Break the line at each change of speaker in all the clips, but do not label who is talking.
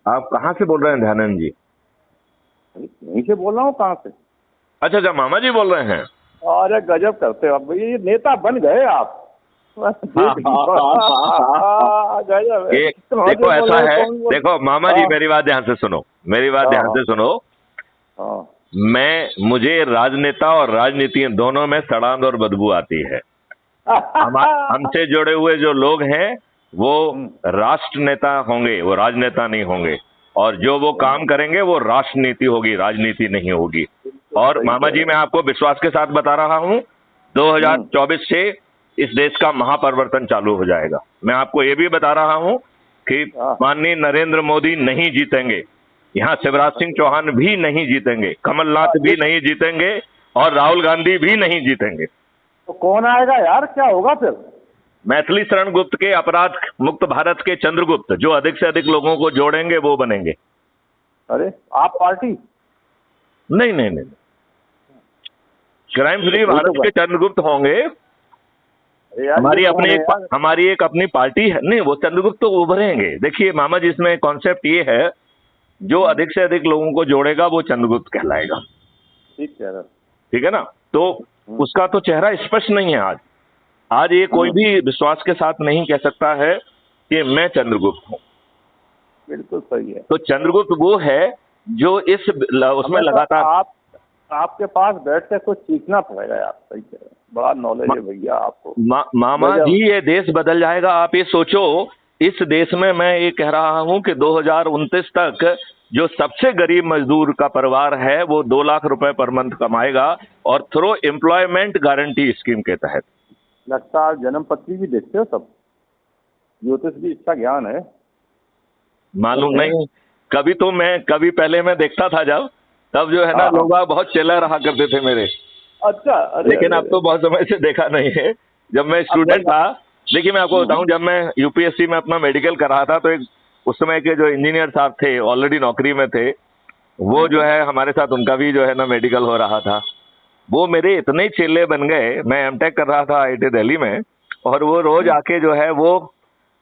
आप कहाँ से बोल रहे हैं ध्यानंद जी?
यहीं से बोल रहा हूँ। कहाँ से?
अच्छा अच्छा, मामा जी बोल रहे हैं।
अरे गजब करते हो आप, ये नेता बन गए आप।
हाँ
देख
हाँ हाँ हाँ हाँ।
गजब है।
एक
कहाँ से
देखो
बोल
ऐसा
रहे हो,
है,
कौन बोल?
देखो मामा जी
हाँ
मेरी बात ध्यान से सुनो, मेरी बात
हाँ
ध्यान से सुनो।
हाँ
मुझे राजनेता और राजनीति दोनों में सड़ांध और बदबू आती है।
हाँ।
हमसे जुड़े हुए जो लोग हैं वो
हम्म,
राष्ट्र नेता होंगे, वो राजनेता नहीं होंगे। और जो वो
सही
काम
बात,
करेंगे वो राष्ट्रनीति होगी, राजनीति नहीं होगी।
बिल्कुल
और
सही
मामा
कह
जी
रहे
मैं
हो।
आपको विश्वास के साथ बता रहा हूं,
हम्म,
2024 से इस देश का महापरिवर्तन चालू हो जाएगा। मैं आपको ये भी बता रहा हूं कि
हाँ।
माननीय नरेंद्र मोदी नहीं जीतेंगे, यहाँ शिवराज सिंह चौहान भी नहीं जीतेंगे, कमलनाथ भी
एक
नहीं जीतेंगे, और राहुल गांधी भी नहीं जीतेंगे।
तो कौन आएगा यार, क्या होगा फिर?
मैथिली शरण गुप्त के अपराध मुक्त भारत के चंद्रगुप्त, जो अधिक से अधिक लोगों को जोड़ेंगे वो बनेंगे।
अरे आप पार्टी?
नहीं नहीं नहीं, क्राइम फ्री
वही तो
भारत के चंद्रगुप्त होंगे।
अरे यार ये कौन है यार?
हमारी एक अपनी पार्टी है। नहीं, वो चंद्रगुप्त तो उभरेंगे। देखिए मामा जी, इसमें कॉन्सेप्ट ये है, जो अधिक से अधिक लोगों को जोड़ेगा वो चंद्रगुप्त कहलाएगा।
ठीक कह रहे हो।
ठीक है ना? तो
हम्म,
उसका तो चेहरा स्पष्ट नहीं है आज। आज ये कोई
हम्म,
भी विश्वास के साथ नहीं कह सकता है कि मैं चंद्रगुप्त हूं।
बिल्कुल सही है।
तो चंद्रगुप्त वो है जो उसमें
हमें तो
लगातार।
आपके पास बैठ के कुछ सीखना पड़ेगा यार, सही कह रहे हो। बड़ा नॉलेज है भैया आपको।
मामा जी,
गजब।
ये देश बदल जाएगा। आप ये सोचो, इस देश में मैं ये कह रहा हूं कि 2029 तक जो सबसे गरीब मजदूर का परिवार है वो 2 लाख रुपए पर मंथ कमाएगा, और थ्रू एम्प्लॉयमेंट गारंटी स्कीम के तहत।
लगता है जन्म पत्री भी देखते हो सब, ज्योतिष भी अच्छा ज्ञान है।
मालूम
हैं?
नहीं, कभी पहले मैं देखता था, जब तब जो है ना
हाँ हाँ।
लोग बहुत चेला रहा करते थे मेरे।
अच्छा, अरे
लेकिन
अरे
अब
अरे।
तो बहुत समय से देखा नहीं है। जब मैं
अब
स्टूडेंट
भाई।
था, देखिए मैं आपको
हम्म,
बताऊं, जब मैं यूपीएससी में अपना मेडिकल कर रहा था तो एक उस समय के जो इंजीनियर साहब थे, ऑलरेडी नौकरी में थे, वो
हम्म,
जो है हमारे साथ, उनका भी जो है ना मेडिकल हो रहा था। वो मेरे इतने चेले बन गए। मैं एमटेक कर रहा था आईआईटी दिल्ली में, और वो रोज
हम्म,
आके जो है वो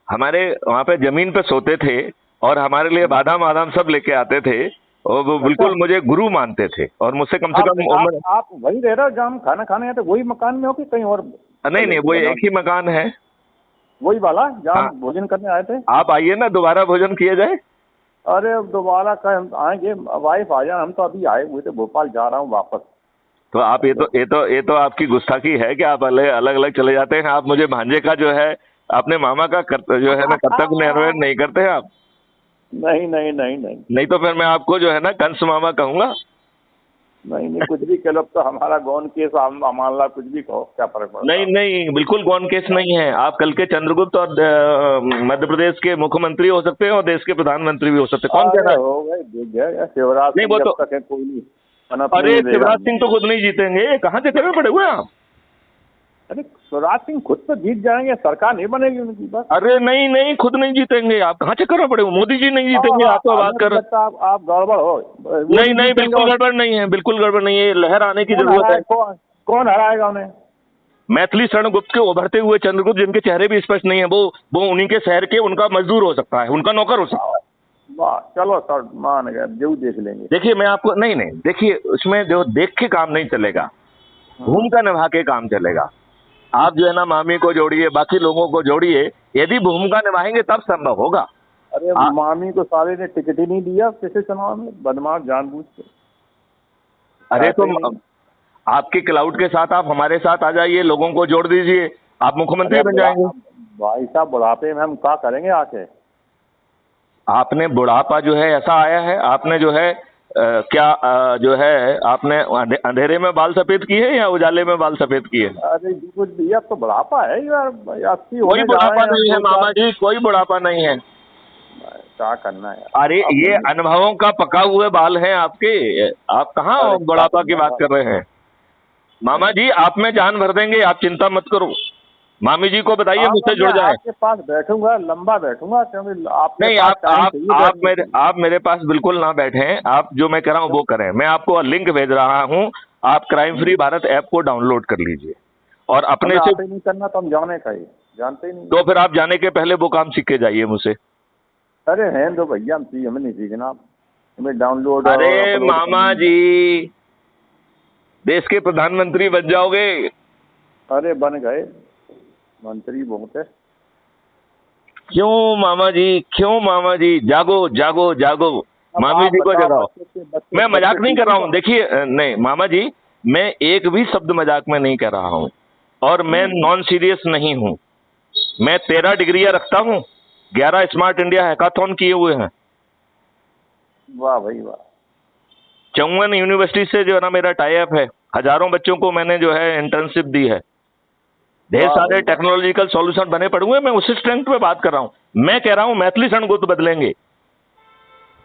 हमारे वहां पे जमीन पे सोते थे, और हमारे लिए
हम्म।
बादाम वादाम सब लेके आते थे, और वो
अच्छा,
बिल्कुल मुझे गुरु मानते थे, और मुझसे कम से कम उम्र।
आप वहीं रह रहे हो जहाँ हम खाना खाने हैं, तो वही मकान में हो कि कहीं और?
नहीं नहीं, वो
बना
एक ही मकान है।
वही वाला जहाँ
हाँ,
हम भोजन करने आए थे?
आप आइए ना, दोबारा भोजन किया जाए।
अरे अब दोबारा कहीं हम आएंगे, वाइफ आ जाए। हम तो अभी आए हुए थे, भोपाल जा रहा हूँ वापस।
तो आप ये तो आपकी गुस्ताखी है कि आप अलग अलग अलग चले जाते हैं। आप मुझे भांजे का जो है, अपने मामा का जो है ना कर्तव्य निर्वहन नहीं करते हैं आप।
नहीं नहीं नहीं नहीं
नहीं तो फिर मैं आपको जो है ना कंस मामा कहूंगा।
नहीं नहीं, कुछ भी कह लो। अब तो हमारा गौन केस मान ला, कुछ भी कहो, क्या फर्क पड़ता
नहीं
है?
नहीं, बिल्कुल गौन केस नहीं है। आप कल के चंद्रगुप्त और मध्य प्रदेश के मुख्यमंत्री हो सकते हैं, और देश के प्रधानमंत्री भी हो सकते हैं। कौन कह
अरे
रहा है?
हो गए, देख गया शिवराज
नहीं
सिंह
वो
जब
तो,
तक है कोई नहीं पनपने
अरे
नहीं देगा
शिवराज
हमें।
सिंह तो खुद नहीं जीतेंगे, कहाँ से चक्कर पड़े हुए हैं आप?
अरे शिवराज सिंह खुद तो जीत जाएंगे, सरकार नहीं बनेगी उनकी, बस।
अरे नहीं नहीं, खुद नहीं जीतेंगे। आप कहाँ चक्कर में पड़े हुए? मोदी जी नहीं जीतेंगे,
हाँ
आप तो बात
हमें तो
कर।
लगता है आप गड़बड़ हो। वो
नहीं
नहीं
नहीं,
जीतेंगे
बिल्कुल
और
गड़बड़ नहीं है, बिल्कुल गड़बड़ नहीं है। लहर आने की
कौन
जरूरत है।
हराए, कौन हराएगा उन्हें?
मैथिली शरण गुप्त के उभरते हुए चंद्रगुप्त, जिनके चेहरे भी स्पष्ट नहीं है, वो उन्हीं के शहर के, उनका मजदूर हो सकता है, उनका नौकर हो सकता है।
वाह, चलो सर मान गए, जो देख लेंगे।
देखिए मैं आपको, नहीं नहीं, देखिए उसमें जो देख के काम नहीं चलेगा,
हाँ।
भूमिका निभा के काम चलेगा। आप जो है ना मामी को जोड़िए, बाकी लोगों को जोड़िए, यदि भूमिका निभाएंगे तब संभव होगा।
अरे
आ,
मामी को साले ने टिकट ही नहीं दिया पिछले चुनाव में, बदमाश जानबूझ के।
अरे
चाहते
तो
ही नहीं।
आपके क्लाउड के साथ आप हमारे साथ आ जाइए, लोगों को जोड़ दीजिए, आप
अरे
मुख्यमंत्री
अब
बन जाएंगे।
भाई साहब, बुढ़ापे में हम क्या करेंगे आके?
आपने बुढ़ापा जो है ऐसा आया है, आपने जो है क्या जो है आपने अंधेरे में बाल सफेद किए या उजाले में बाल सफेद किए?
अरे जी कुछ भी, अब तो बुढ़ापा है यार, 80
कोई
होने जा रहे
बुढ़ापा
हैं, अब
नहीं है
दो
मामा
चार।
जी, कोई बुढ़ापा नहीं है।
क्या करना है
अरे
यार, अब
ये
नहीं।
अनुभवों का पका हुए बाल हैं आपके। आप कहाँ
अरे क्या
बुढ़ापा की
करना
बात
है?
कर रहे हैं? मामा जी आप में जान भर देंगे, आप चिंता मत करो। मामी जी को बताइए
आऊंगा
मुझसे
मैं
जुड़ जाए।
आपके पास, बैठूंगा लंबा, बैठूंगा क्योंकि आपके
नहीं,
पास टाइम चाहिए बैठने के लिए।
आप मेरे पास बिल्कुल ना बैठें। आप जो मैं कह रहा हूँ वो करें। मैं आपको लिंक भेज रहा हूँ, आप क्राइम फ्री भारत ऐप को डाउनलोड कर लीजिए, और अपने
हमें
से।
आते ही नहीं करना, तो हम जाने का ही जानते ही नहीं।
तो फिर आप जाने के पहले वो काम सीख के जाइए मुझसे।
अरे हैं दो भैया, हमें नहीं सीखना, हमें डाउनलोड और
अरे
अपलोड
मामा
करना।
जी, देश के प्रधानमंत्री बन जाओगे।
अरे बन गए, मंत्री बहुत है।
क्यों मामा जी, क्यों मामा जी, जागो जागो जागो,
अब
मामी
आप
जी को
बताओ,
जगाओ।
बच्चे से बच्चे
मैं
बच्चे
मजाक नहीं कर
टीचर
रहा
को।
हूँ, देखिए नहीं मामा जी, मैं एक भी शब्द मजाक में नहीं कह रहा हूँ, और मैं नॉन सीरियस नहीं हूँ। मैं 13 डिग्रियां रखता हूँ, 11 स्मार्ट इंडिया हैकाथॉन किए हुए हैं,
वाह भाई वाह।
54 यूनिवर्सिटी से जो है ना मेरा टाई अप है, हजारों बच्चों को मैंने जो है इंटर्नशिप दी है, ढेर
वाह
सारे
भाई वाह।
टेक्नोलॉजिकल सॉल्यूशन बने पड़े हुए हैं। मैं उसी स्ट्रेंथ पे बात कर रहा हूं। मैं कह रहा हूं मैथिली शरणगुप्त बदलेंगे,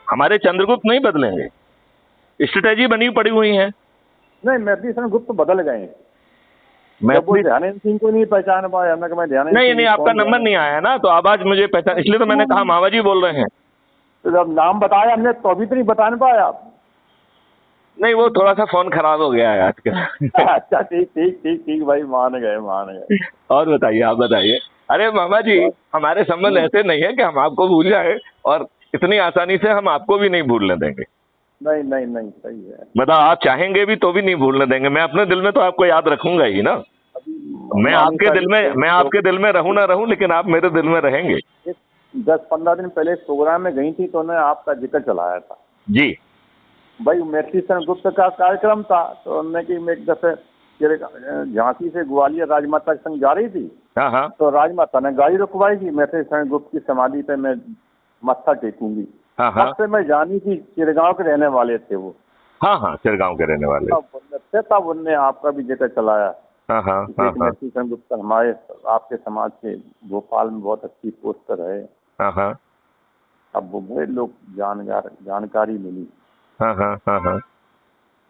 हमारे चंद्रगुप्त नहीं बदलेंगे। स्ट्रेटेजी बनी पड़ी हुई है।
नहीं, मैथिली शरण गुप्त बदल गए हैं। जब वो
मैथिली,
ध्यानेंद्र सिंह को नहीं पहचान पाया, मैं कि मैं ध्यानेंद्र
नहीं
सिंह
नहीं, आपका
कौन,
नंबर
ध्यानेंद्र
नहीं
सिंह।
आया ना, तो आवाज मुझे पहचान, इसलिए तो मैंने कहा मामा जी बोल रहे हैं।
तो जब नाम बताया हमने तो अभी तो नहीं बता पाया आप।
नहीं, वो थोड़ा सा फोन खराब हो गया है आजकल।
अच्छा ठीक ठीक ठीक ठीक भाई, मान गए मान गए।
और बताइए, आप बताइए। अरे मामा जी,
बस।
हमारे संबंध ऐसे नहीं है कि हम आपको भूल जाए, और इतनी आसानी से हम आपको भी नहीं भूलने देंगे।
नहीं नहीं नहीं, सही है।
मतलब आप चाहेंगे भी तो भी नहीं भूलने देंगे। मैं अपने दिल में तो आपको याद रखूंगा ही ना।
अभी
मैं
मामी
आपके
साहब
दिल में, मैं
तो
आपके दिल में रहूं ना रहूं, लेकिन आप मेरे दिल में रहेंगे।
10-15 दिन पहले इस प्रोग्राम में गई थी तो उन्होंने आपका जिक्र चलाया था।
जी।
भाई मैथिली शरण गुप्त का कार्यक्रम था, तो उन्होंने कि मैं एक दफे झांसी से ग्वालियर राजमाता के संग जा रही थी,
हाँ हाँ
तो राजमाता ने गाड़ी रुकवाई कि मैथिली शरण गुप्त की समाधि पे मैं मत्था टेकूंगी।
हाँ
तब
हाँ
से मैं जानी कि चिरगांव के रहने वाले थे वो।
हाँ हाँ, चिरगांव के रहने वाले।
तब उनने आपका भी जिक्र चलाया
हाँ हाँ
कि
हाँ
एक
हाँ
मैथिली शरण गुप्त हमारे आपके समाज के भोपाल में बहुत अच्छी पोस्ट पर है।
हाँ हाँ
अब वो बड़े लोग जानकारी मिली,
हाँ हाँ हाँ हाँ।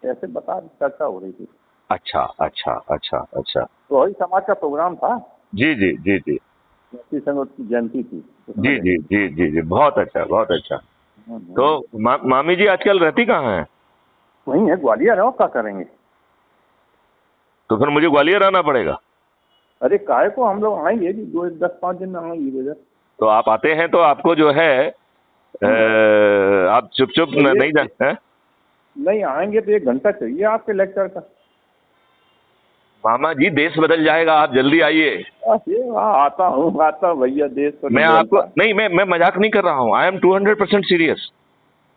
ऐसे बता चर्चा हो रही थी।
अच्छा अच्छा अच्छा अच्छा।
तो वही समाज का प्रोग्राम था,
जी जी जी जी
मैथिली शरण गुप्त की जयंती थी उसमें
जी
गई
जी
थी।
जी जी जी, बहुत अच्छा बहुत अच्छा। तो मामी जी आजकल रहती कहाँ है?
वही है ग्वालियर है, और क्या करेंगे।
तो फिर मुझे ग्वालियर आना पड़ेगा।
अरे काहे को, हम लोग आएंगे जी, 10-5 दिन में आएंगे इधर।
तो आप आते हैं तो आपको जो है आप चुप चुप
तो ये
नहीं जाते हैं।
नहीं आएंगे तो 1 घंटा चाहिए आपके लेक्चर का।
मामा जी, देश बदल जाएगा, आप जल्दी आइए।
अरे आता हूँ भैया, देश तो
मैं
नहीं
आपको
बदलता।
नहीं, मैं मजाक नहीं कर रहा हूँ। I am 200% serious.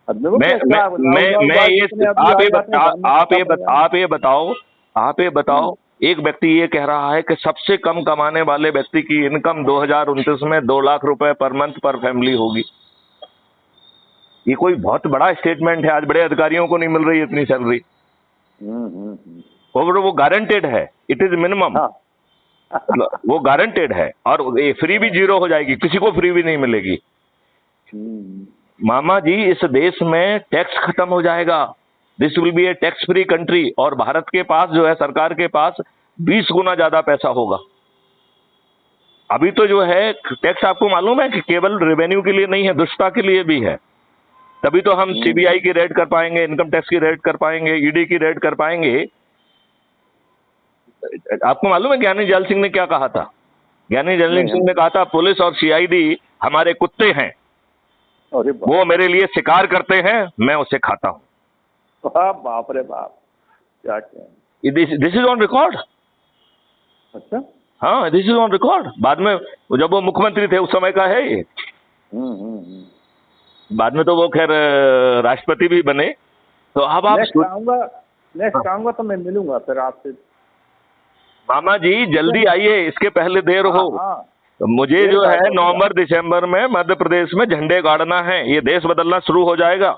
अब देखो
मैं
क्या
मैं ये, आप ये बताओ, आप ये बताओ, एक व्यक्ति ये कह रहा है कि सबसे कम कमाने वाले व्यक्ति की इनकम 2029 में 2 लाख रुपए पर मंथ पर फैमिली होगी। ये कोई बहुत बड़ा स्टेटमेंट है। आज बड़े अधिकारियों को नहीं मिल रही इतनी सैलरी, और वो गारंटेड है, इट इज मिनिमम।
हाँ।
वो गारंटेड है, और ये फ्री भी 0 हो जाएगी, किसी को फ्री भी नहीं मिलेगी। मामा जी, इस देश में टैक्स खत्म हो जाएगा। This will be A tax free country, और भारत के पास जो है, सरकार के पास 20 गुना ज्यादा पैसा होगा। अभी तो जो है टैक्स, आपको मालूम है कि केवल रेवेन्यू के लिए नहीं है, दुष्टता के लिए भी है। तभी तो हम सीबीआई की रेड कर पाएंगे, इनकम टैक्स की रेड कर पाएंगे, ईडी की रेड कर पाएंगे। आपको मालूम है ज्ञानी जैल सिंह ने क्या कहा था? ज्ञानी जैल सिंह ने कहा था, पुलिस और सीआईडी हमारे कुत्ते हैं, वो मेरे लिए शिकार करते हैं, मैं उसे खाता हूं।
बाप रे बाप, क्या
दिस इज ऑन रिकॉर्ड।
अच्छा।
हाँ, दिस इज ऑन रिकॉर्ड। बाद में जब वो मुख्यमंत्री थे उस समय का है ये। बाद में तो वो खैर राष्ट्रपति भी बने। तो अब आप
नेक्स्ट आऊंगा तो मैं मिलूंगा फिर आपसे।
मामा जी जल्दी आइए, इसके पहले देर हो। तो मुझे जो है नवंबर दिसंबर में मध्य प्रदेश में झंडे गाड़ना है, ये देश बदलना शुरू हो जाएगा।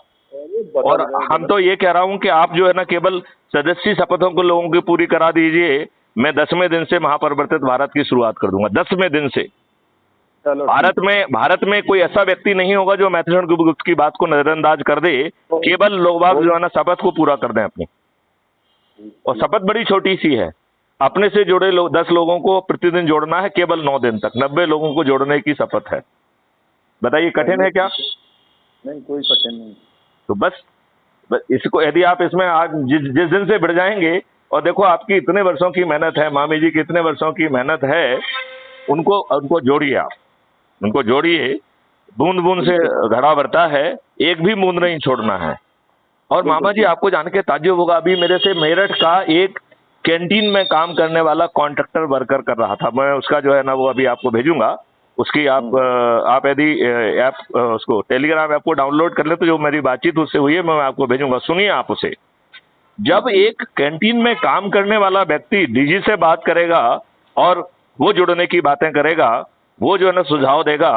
और हम तो ये कह रहा हूं कि आप जो है ना, केवल सदस्य शपथों को लोगों की पूरी करा दीजिए। मैं 10वें दिन से महापरिवर्तित भारत की शुरुआत कर दूंगा, 10वें दिन से। भारत में कोई ऐसा व्यक्ति नहीं होगा जो मैथिली शरण गुप्त की बात को नजरअंदाज कर दे। केवल लोग बाग जो है ना, शपथ को पूरा कर दें अपनी। और शपथ बड़ी छोटी सी है, अपने से जुड़े 10 लोगों को प्रतिदिन जोड़ना है, केवल 9 दिन तक 90 लोगों को जोड़ने की शपथ है। बताइए कठिन है क्या?
नहीं, कोई कठिन नहीं।
तो बस इसको, यदि आप इसमें आज जिस दिन से बढ़ जाएंगे, और देखो आपकी इतने वर्षों की मेहनत है, मामी जी की इतने वर्षों की मेहनत है, उनको जोड़िए, आप उनको जोड़िए। बूंद बूंद से घड़ा भरता है, एक भी बूंद नहीं छोड़ना है। और मामा जी आपको जान के ताज्जुब होगा, अभी मेरे से मेरठ का एक कैंटीन में काम करने वाला कॉन्ट्रैक्टर वर्कर कर रहा था, मैं उसका जो है ना वो अभी आपको भेजूंगा, उसकी आप यदि ऐप उसको टेलीग्राम ऐप को डाउनलोड कर ले तो जो मेरी बातचीत उससे हुई है मैं आपको भेजूंगा, सुनिए आप उसे। जब एक कैंटीन में काम करने वाला व्यक्ति डीजी से बात करेगा और वो जुड़ने की बातें करेगा, वो जो है ना सुझाव देगा,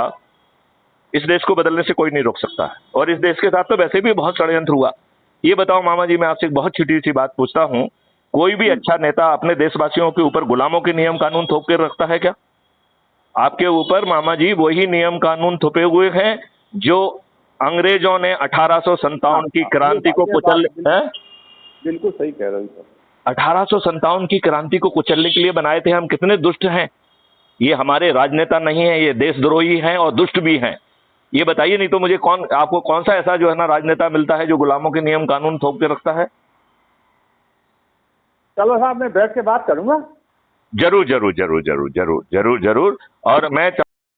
इस देश को बदलने से कोई नहीं रोक सकता है। और इस देश के साथ तो वैसे भी बहुत षड्यंत्र हुआ। ये बताओ मामा जी, मैं आपसे एक बहुत छोटी सी बात पूछता हूँ, कोई भी अच्छा नेता अपने देशवासियों के ऊपर गुलामों के नियम कानून थोप के रखता है क्या? आपके ऊपर मामा जी वही नियम कानून थोपे हुए हैं जो अंग्रेजों ने 1857 की क्रांति को कुचल
बिल्कुल सही कह रहे हो सर।
1857 की क्रांति को कुचलने के लिए बनाए थे। हम कितने दुष्ट हैं, ये हमारे राजनेता नहीं है, ये देशद्रोही हैं और दुष्ट भी हैं। ये बताइए, नहीं तो मुझे आपको कौन सा ऐसा जो है ना राजनेता मिलता है जो गुलामों के नियम कानून थोप के रखता है?
चलो साहब, मैं बैठ के बात करूंगा।
जरूर जरूर जरूर जरूर जरूर जरूर जरूर। और मैं